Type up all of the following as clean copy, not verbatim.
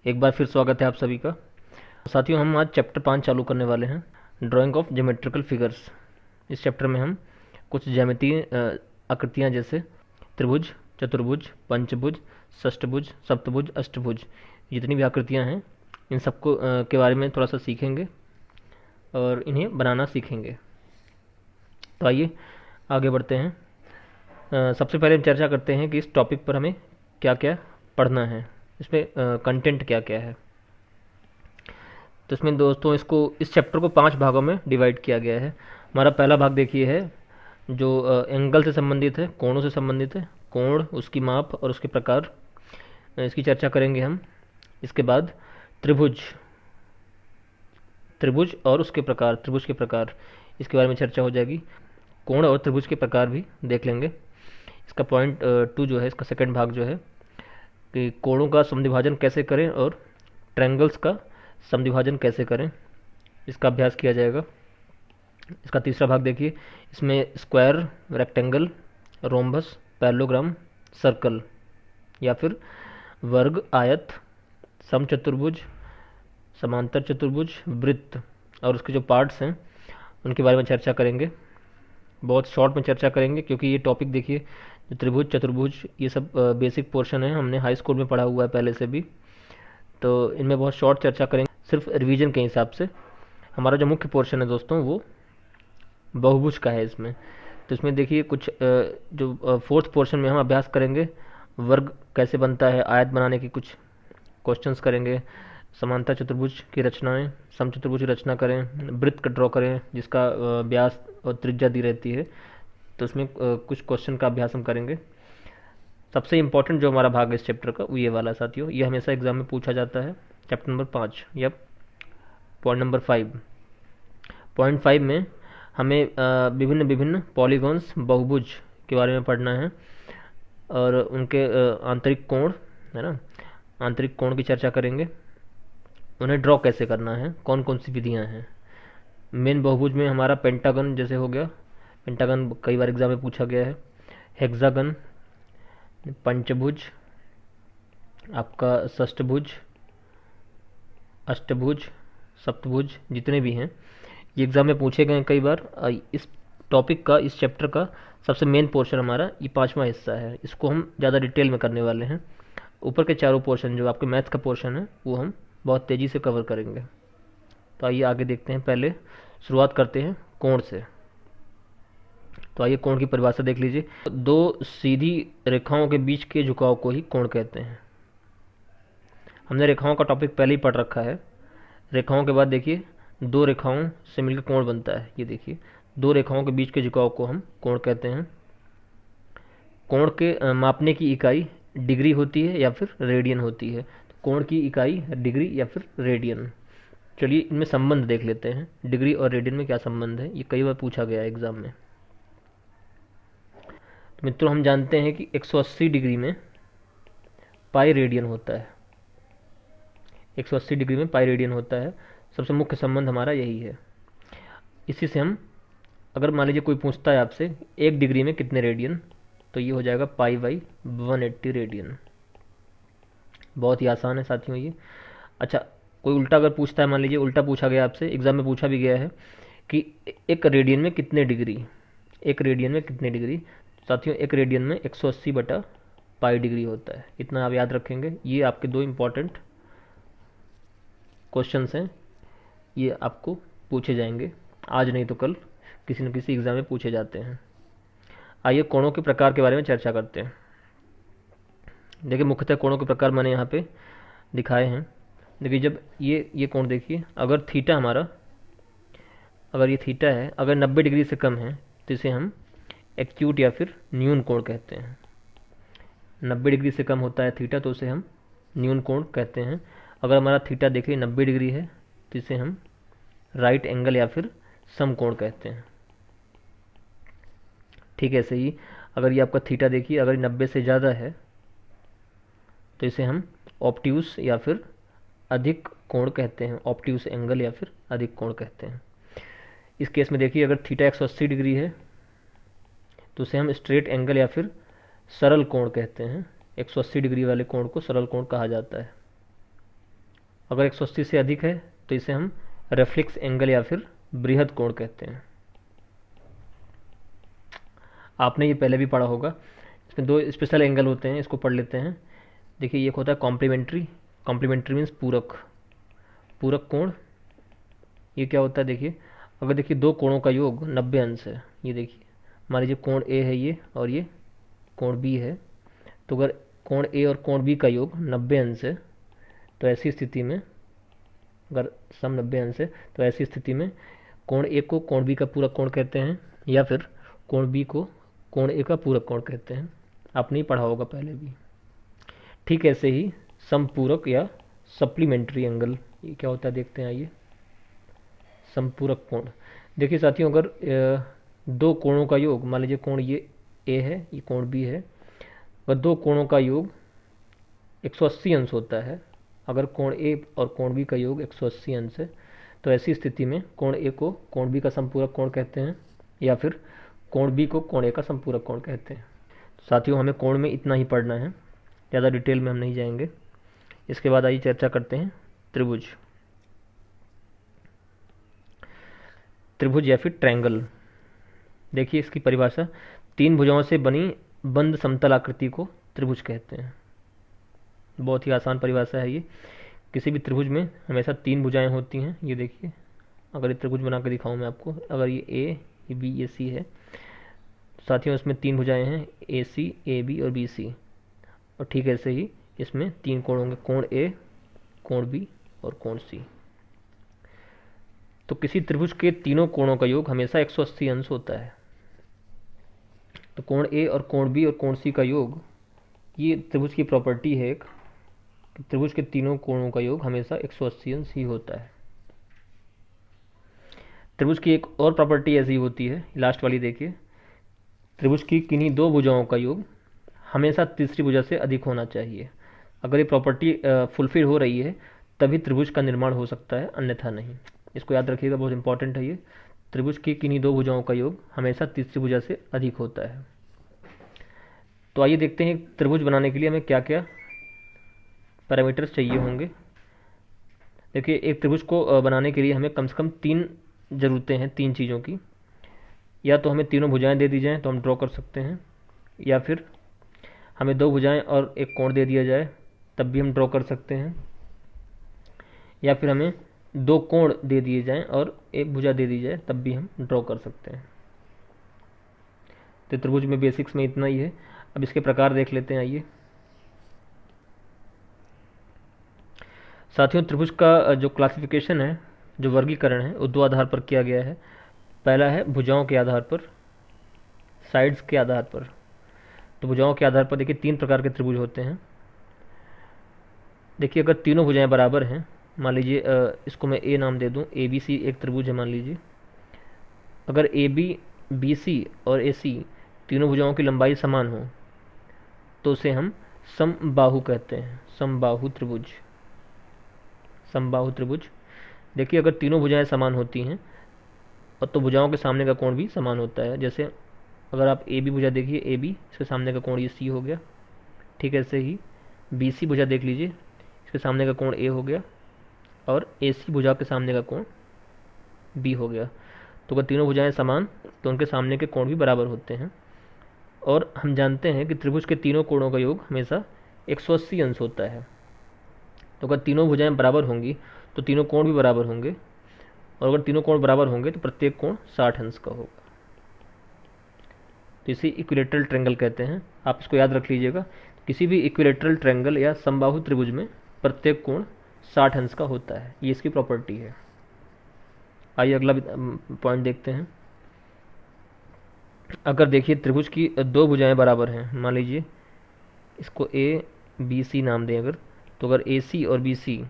एक बार फिर स्वागत है आप सभी का। साथियों, हम आज चैप्टर 5 चालू करने वाले हैं, ड्राइंग ऑफ ज्योमेट्रिकल फिगर्स। इस चैप्टर में हम कुछ ज्यामितीय आकृतियाँ जैसे त्रिभुज, चतुर्भुज, पंचभुज, षष्ठभुज, सप्तभुज, अष्टभुज, जितनी भी आकृतियाँ हैं इन सबको के बारे में थोड़ा सा सीखेंगे और इन्हें बनाना सीखेंगे। तो आइए आगे बढ़ते हैं। सबसे पहले हम चर्चा करते हैं कि इस टॉपिक पर हमें क्या क्या पढ़ना है, इसमें कंटेंट क्या क्या है। तो इसमें दोस्तों इस चैप्टर को 5 भागों में डिवाइड किया गया है। हमारा पहला भाग देखिए है जो एंगल से संबंधित है, कोणों से संबंधित है, कोण, उसकी माप और उसके प्रकार, इसकी चर्चा करेंगे हम। इसके बाद त्रिभुज, त्रिभुज और उसके प्रकार, त्रिभुज के प्रकार, इसके बारे में चर्चा हो जाएगी। कोण और त्रिभुज के प्रकार भी देख लेंगे। इसका पॉइंट 2 जो है, इसका सेकंड भाग जो है कि कोणों का समद्विभाजन कैसे करें और ट्रायंगल्स का समद्विभाजन कैसे करें, इसका अभ्यास किया जाएगा। इसका तीसरा भाग देखिए, इसमें square, rectangle, rhombus, parallelogram, circle या फिर वर्ग, आयत, समचतुर्भुज, समांतर चतुर्भुज, वृत्त और उसके जो पार्ट्स हैं उनके बारे में चर्चा करेंगे। बहुत शॉर्ट में चर्चा करेंगे क्योंकि ये टॉपिक देखिए, जो त्रिभुज, चतुर्भुज, ये सब बेसिक पोर्शन है, हमने हाई स्कूल में पढ़ा हुआ है पहले से भी। तो इनमें बहुत शॉर्ट चर्चा करेंगे, सिर्फ रिवीजन के हिसाब से। हमारा जो मुख्य पोर्शन है दोस्तों वो बहुभुज का है इसमें। तो इसमें देखिए कुछ जो फोर्थ पोर्शन में हम अभ्यास करेंगे, वर्ग कैसे बनता है, आयत बनाने की कुछ क्वेश्चंस करेंगे, समांतर चतुर्भुज की रचनाएं, समचतुर्भुज की रचना करें, वृत्त का ड्रॉ करें जिसका व्यास और त्रिज्या दी रहती है। तो उसमें कुछ क्वेश्चन का अभ्यास हम करेंगे। सबसे इम्पोर्टेंट जो हमारा भाग है इस चैप्टर का वो ये वाला साथियों, ये हमेशा एग्जाम में पूछा जाता है। चैप्टर नंबर 5 या पॉइंट नंबर 5। पॉइंट 5 में हमें विभिन्न विभिन्न पॉलीगॉन्स, बहुभुज के बारे में पढ़ना है और उनके आंतरिक कोण, है ना, आंतरिक कोण की चर्चा करेंगे। उन्हें ड्रॉ कैसे करना है, कौन कौन सी विधियां हैं। मेन बहुभुज में हमारा पेंटागन जैसे हो गया, पेंटागन कई बार एग्जाम में पूछा गया है। हेक्सागन, पंचभुज, आपका षष्ठभुज, अष्टभुज, सप्तभुज, जितने भी हैं ये एग्जाम में पूछे गए हैं कई बार। इस टॉपिक का, इस चैप्टर का सबसे मेन पोर्शन हमारा ये 5वां हिस्सा है, इसको हम ज़्यादा डिटेल में करने वाले हैं। ऊपर के चारों पोर्शन जो आपके मैथ का पोर्शन है वो हम बहुत तेज़ी से कवर करेंगे। तो आइए आगे देखते हैं। पहले शुरुआत करते हैं कोण से। तो आइए कोण की परिभाषा देख लीजिए। दो सीधी रेखाओं के बीच के झुकाव को ही कोण कहते हैं। हमने रेखाओं का टॉपिक पहले ही पढ़ रखा है। रेखाओं के बाद देखिए दो रेखाओं से मिलकर कोण बनता है। ये देखिए दो रेखाओं के बीच के झुकाव को हम कोण कहते हैं। कोण के मापने की इकाई डिग्री होती है या फिर रेडियन होती है। तो कोण की इकाई डिग्री या फिर रेडियन। चलिए इनमें संबंध देख लेते हैं, डिग्री और रेडियन में क्या संबंध है, ये कई बार पूछा गया है एग्जाम में। तो मित्रों हम जानते हैं कि 180 डिग्री में पाई रेडियन होता है। 180 डिग्री में पाई रेडियन होता है। सबसे मुख्य संबंध हमारा यही है। इसी से हम, अगर मान लीजिए कोई पूछता है आपसे 1 डिग्री में कितने रेडियन, तो ये हो जाएगा पाई बाई 180 रेडियन। बहुत ही आसान है साथियों ये। अच्छा, कोई उल्टा अगर पूछता है, मान लीजिए उल्टा पूछा गया आपसे, एग्जाम में पूछा भी गया है कि एक रेडियन में कितने डिग्री, एक रेडियन में कितने डिग्री। साथियों एक रेडियन में 180 बटा पाई डिग्री होता है। इतना आप याद रखेंगे। ये आपके दो इंपॉर्टेंट क्वेश्चंस हैं, ये आपको पूछे जाएंगे आज नहीं तो कल, किसी न किसी एग्जाम में पूछे जाते हैं। आइए कोणों के प्रकार के बारे में चर्चा करते हैं। देखिए मुख्यतः कोणों के प्रकार मैंने यहाँ पे दिखाए हैं। देखिए जब ये कोण देखिए, अगर थीटा हमारा, अगर ये थीटा है, अगर 90 डिग्री से कम है तो इसे हम एक्यूट या फिर न्यून कोण कहते हैं। 90 डिग्री से कम होता है थीटा तो उसे हम न्यून कोण कहते हैं। अगर हमारा थीटा देखिए 90 डिग्री है तो इसे हम राइट एंगल या फिर समकोण कहते हैं। ठीक है, ऐसे ही अगर ये आपका थीटा देखिए अगर 90 से ज़्यादा है तो इसे हम ऑब्ट्यूस या फिर अधिक कोण कहते हैं। ऑब्ट्यूस एंगल या फिर अधिक कोण कहते हैं। इस केस में देखिए अगर थीटा 180 डिग्री है तो उसे हम स्ट्रेट एंगल या फिर सरल कोण कहते हैं। 180 डिग्री वाले कोण को सरल कोण कहा जाता है। अगर 180 से अधिक है तो इसे हम रेफ्लेक्स एंगल या फिर बृहद कोण कहते हैं। आपने ये पहले भी पढ़ा होगा। इसमें दो स्पेशल एंगल होते हैं, इसको पढ़ लेते हैं। देखिए, एक होता है कॉम्प्लीमेंट्री। कॉम्प्लीमेंट्री मीन्स पूरक। पूरक कोण ये क्या होता है, देखिए अगर देखिए दो कोणों का योग 90 अंश है, ये देखिए मान लीजिए कोण ए है ये और ये कोण बी है, तो अगर कोण ए और कोण बी का योग 90 अंश है तो ऐसी स्थिति में, अगर सम 90 अंश है तो ऐसी स्थिति में कोण ए को कोण बी का पूरक कोण कहते हैं, या फिर कोण बी को कोण ए का पूरक कोण कहते हैं। आपने ही पढ़ा होगा पहले भी। ठीक ऐसे ही समपूरक या सप्लीमेंट्री एंगल, ये क्या होता है देखते हैं आइए। समपूरक कोण, देखिए साथियों, अगर दो कोणों का योग, मान लीजिए कोण ये ए है, ये कोण बी है, अगर दो कोणों का योग 180 अंश होता है, अगर कोण ए और कोण बी का योग 180 अंश है, तो ऐसी स्थिति में कोण ए को कोण बी का संपूरक कोण कहते हैं, या फिर कोण बी को कोण ए का संपूरक कोण कहते हैं। तो साथियों, हमें कोण में इतना ही पढ़ना है, ज़्यादा डिटेल में हम नहीं जाएंगे। इसके बाद आइए चर्चा करते हैं त्रिभुज। त्रिभुज या फिर ट्रायंगल। देखिए इसकी परिभाषा, तीन भुजाओं से बनी बंद समतल आकृति को त्रिभुज कहते हैं। बहुत ही आसान परिभाषा है ये। किसी भी त्रिभुज में हमेशा तीन भुजाएं होती हैं। ये देखिए, अगर ये त्रिभुज बना कर दिखाऊं मैं आपको, अगर ये ए, ये बी, ये सी है, साथियों इसमें तीन भुजाएं हैं, ए सी, ए बी और बी सी। और ठीक ऐसे ही इसमें तीन कोण होंगे, कोण ए, कोण बी और कोण सी। तो किसी त्रिभुज के तीनों कोणों का योग हमेशा 180 अंश होता है। तो कोण ए और कोण बी और कोण सी का योग, ये त्रिभुज की प्रॉपर्टी है एक, कि त्रिभुज के तीनों कोणों का योग हमेशा 180 अंश ही होता है। त्रिभुज की एक और प्रॉपर्टी ऐसी होती है, लास्ट वाली देखिए, त्रिभुज की किन्हीं दो भुजाओं का योग हमेशा तीसरी भुजा से अधिक होना चाहिए। अगर ये प्रॉपर्टी फुलफिल हो रही है तभी त्रिभुज का निर्माण हो सकता है, अन्यथा नहीं। इसको याद रखिएगा, बहुत इंपॉर्टेंट है ये। त्रिभुज की किन्हीं दो भुजाओं का योग हमेशा तीसरी भुजा से अधिक होता है। तो आइए देखते हैं त्रिभुज बनाने के लिए हमें क्या क्या पैरामीटर्स चाहिए होंगे। देखिए, एक त्रिभुज को बनाने के लिए हमें कम से कम तीन ज़रूरतें हैं, तीन चीज़ों की। या तो हमें तीनों भुजाएं दे दी जाएं तो हम ड्रॉ कर सकते हैं, या फिर हमें दो भुजाएं और एक कोण दे दिया जाए तब भी हम ड्रॉ कर सकते हैं, या फिर हमें दो कोण दे दिए जाएं और एक भुजा दे दी जाए तब भी हम ड्रॉ कर सकते हैं। तो त्रिभुज में बेसिक्स में इतना ही है। अब इसके प्रकार देख लेते हैं आइए। साथियों, त्रिभुज का जो क्लासिफिकेशन है, जो वर्गीकरण है, वो दो आधार पर किया गया है। पहला है भुजाओं के आधार पर, साइड्स के आधार पर। तो भुजाओं के आधार पर देखिए तीन प्रकार के त्रिभुज होते हैं। देखिए, अगर तीनों भुजाएं बराबर हैं, मान लीजिए इसको मैं ए नाम दे दूं, ए बी सी एक त्रिभुज है मान लीजिए। अगर ए बी, बी सी और ए सी तीनों भुजाओं की लंबाई समान हो तो उसे हम समबाहु कहते हैं, समबाहु त्रिभुज। समबाहु त्रिभुज। देखिए, अगर तीनों भुजाएं समान होती हैं और तो भुजाओं के सामने का कोण भी समान होता है। जैसे अगर आप ए बी भुजा देखिए, ए बी, इसके सामने का कोण ये सी हो गया। ठीक ऐसे ही बी सी भुजा देख लीजिए, इसके सामने का कोण ए हो गया, और ए सी भुजा के सामने का कोण बी हो गया। तो अगर तीनों भुजाएं समान तो उनके सामने के कोण भी बराबर होते हैं। और हम जानते हैं कि त्रिभुज के तीनों कोणों का योग हमेशा 180 अंश होता है। तो अगर तीनों भुजाएं बराबर होंगी तो तीनों कोण भी बराबर होंगे, और अगर तीनों कोण बराबर होंगे तो प्रत्येक कोण 60 अंश का होगा। तो इसे इक्विलेटरल ट्रायंगल कहते हैं। आप इसको याद रख लीजिएगा, किसी भी इक्विलेटरल ट्रायंगल या समबाहु त्रिभुज में प्रत्येक कोण 60 अंश का होता है, ये इसकी प्रॉपर्टी है। आइए अगला पॉइंट देखते हैं। अगर देखिए त्रिभुज की दो भुजाएं बराबर हैं, मान लीजिए इसको ए बी सी नाम दें अगर, तो अगर ए सी और बी सी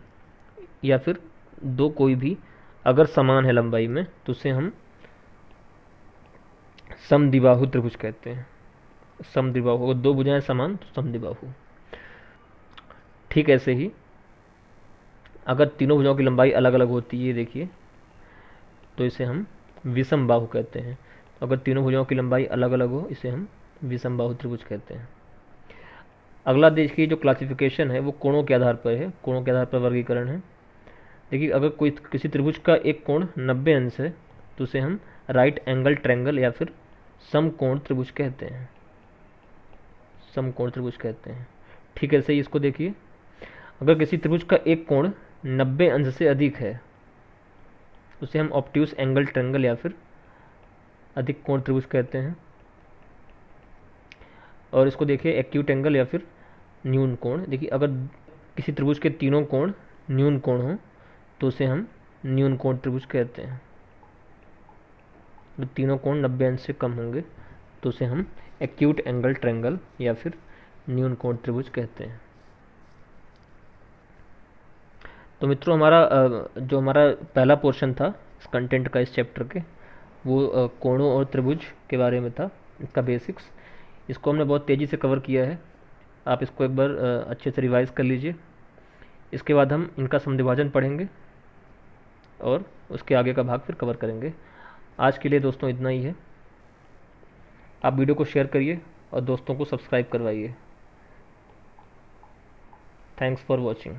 या फिर दो कोई भी अगर समान है लंबाई में तो उसे हम समद्विबाहु त्रिभुज कहते हैं। समद्विबाहु, अगर दो भुजाएं समान तो समद्विबाहु। ठीक ऐसे ही अगर तीनों भुजाओं की लंबाई अलग अलग होती है, देखिए, तो इसे हम विषम बाहु कहते हैं। अगर तीनों भुजाओं की लंबाई अलग अलग हो, इसे हम विषम बाहु त्रिभुज कहते हैं। अगला देखिए, जो क्लासिफिकेशन है वो कोणों के आधार पर है, कोणों के आधार पर वर्गीकरण है। देखिए अगर कोई किसी त्रिभुज का एक कोण 90 अंश है तो उसे हम राइट एंगल ट्रायंगल या फिर समकोण त्रिभुज कहते हैं, समकोण त्रिभुज कहते हैं। ठीक है, सही। इसको देखिए, अगर किसी त्रिभुज का एक कोण 90 अंश से अधिक है तो उसे हम ऑब्ट्यूस एंगल ट्रायंगल या फिर अधिक कोण त्रिभुज कहते हैं। और इसको देखिए एक्यूट एंगल या फिर न्यून कोण। देखिए अगर किसी त्रिभुज के तीनों कोण न्यून कोण हो तो उसे हम न्यून कोण त्रिभुज कहते हैं। जब तीनों कोण 90 अंश से कम होंगे तो उसे हम एक्यूट एंगल ट्रायंगल या फिर न्यून कोण त्रिभुज कहते हैं। तो मित्रों जो हमारा पहला पोर्शन था इस कंटेंट का, इस चैप्टर के, वो कोणों और त्रिभुज के बारे में था, इसका बेसिक्स। इसको हमने बहुत तेज़ी से कवर किया है, आप इसको एक बार अच्छे से रिवाइज कर लीजिए। इसके बाद हम इनका समद्विभाजन पढ़ेंगे और उसके आगे का भाग फिर कवर करेंगे। आज के लिए दोस्तों इतना ही है। आप वीडियो को शेयर करिए और दोस्तों को सब्सक्राइब करवाइए। Thanks for watching.